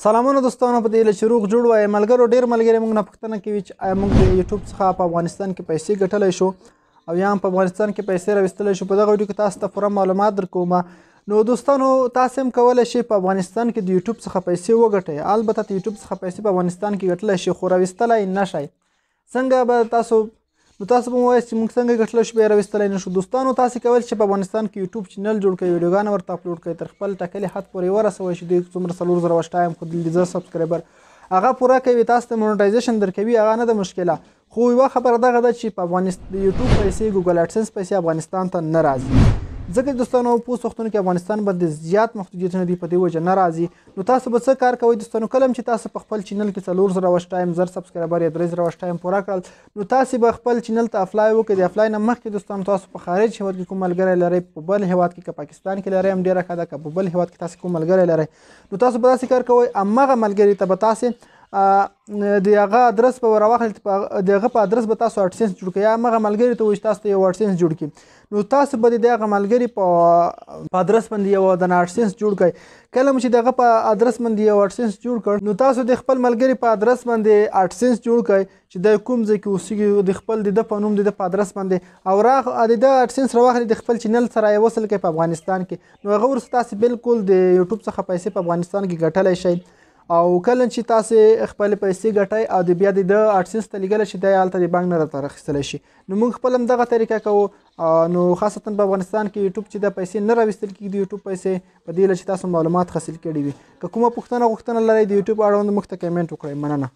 سلامونه دوستانو په دې چې روغ جوړ وای ملګرو ډیر ملګري موږ نه پوښتنه کوي چې آیا موږ د یوټیوب څخه په افغانستان کې پیسې ګټلی شو او یا هم په افغانستان کې پیسې راویستلی شو. په دغه ویډیو کې تاسو ته پوره معلومات درکوم. نو دوستانو تاسو هم کولی شئ په افغانستان کې د یوټیوب څخه پیسې وګټئ. البته د یوټیوب څخه پیسې په افغانستان کې ګټلی شئ خو راویستلی نه شئ. څنګه به تاسو به ووایاست چې موږ څنګه ګټلی شو بیا یې راویستلی نه شو. دوستانو تاسې کولی چې په افغانستان کې یوټیوب چینل جوړ کړئ، ویډیوګانې ورته اپلوډ کړئ، تر خپل ټاکلي حد پورې ورسوئ چې دوی څومره 4000 ټایم خو دلته سبسکرایبر هغه پوره کوي، تاسو ته مونټایزیشن درکوي، هغه نه ده مشکله. خو یوه خبره دغه ده چې په افغانستان د یوټیوب پیسې ګوګل اډسنس پیسې افغانستان ته نه راځي، ځکه دوستانو په اوس وختونو کې افغانستان باندې زیات محدودیتونه دي، په دې وجه نه راځي. نو تاسو به څه کار کوئ دوستانو؟ کله چې تاسو په خپل چینل کې 4000 ټایم 1000 سبسکرایبر یا 3000 ټایم پوره کړل نو تاسو به خپل چینل ته اپلای وکړئ. د اپلای نه مخکې دوستانو تاسو په خارج هیواد کې کوم ملګری لرئ، په بل هیواد کې که پاکستان کې لرئ هم ډېره ښه ده، که په بل هیواد کې تاسو کوم ملګری لرئ نو تاسو به داسې کار کوئ همغه ملګري ته به تاسې د هغه ادرس به راواخلئ، د هغه په ادرس به تاسو اډسنس جوړ کړئ، یا همغه ملګري ته وایي چې تاسو ته یو اډسنس جوړ کړي. نو تاسو به د هغه ملګري په ادرس باندې یو دانه اډسنس جوړ کړئ. کله چې دغه په ادرس باندې یو اډسنس جوړ کړ نو تاسو د خپل ملګري په ادرس باندې اډسنس جوړ کړئ چې د کوم ځای کې اوسېږي، د خپل د ده په نوم د ده په ادرس باندې او د ده اډسنس راواخلئ، د خپل چینل سره یې وصل کړئ په افغانستان کې. نو هغه وروسته تاسې بالکل د یوټیوب څخه پیسې په افغانستان کې ګټلی شئ. او کله چې تاسې خپلې پیسې ګټئ او د بیا د ده اډسنس ته لیږلی شي، دا یې هلته د بانک نه راته راخیستلی شي. نو موږ خپل هم دغه طریقه کوو. نو خاصتا په افغانستان کې یوټیوب چې دا پیسې نه راویستل کېږي، د یوټیوب پیسې په دې چې تاسو معلومات حاصل کړي وي. که کومه پوښتنه غوښتنه لرئ د یوټیوب اړوند موږ ته کمنټ وکړئ. مننه.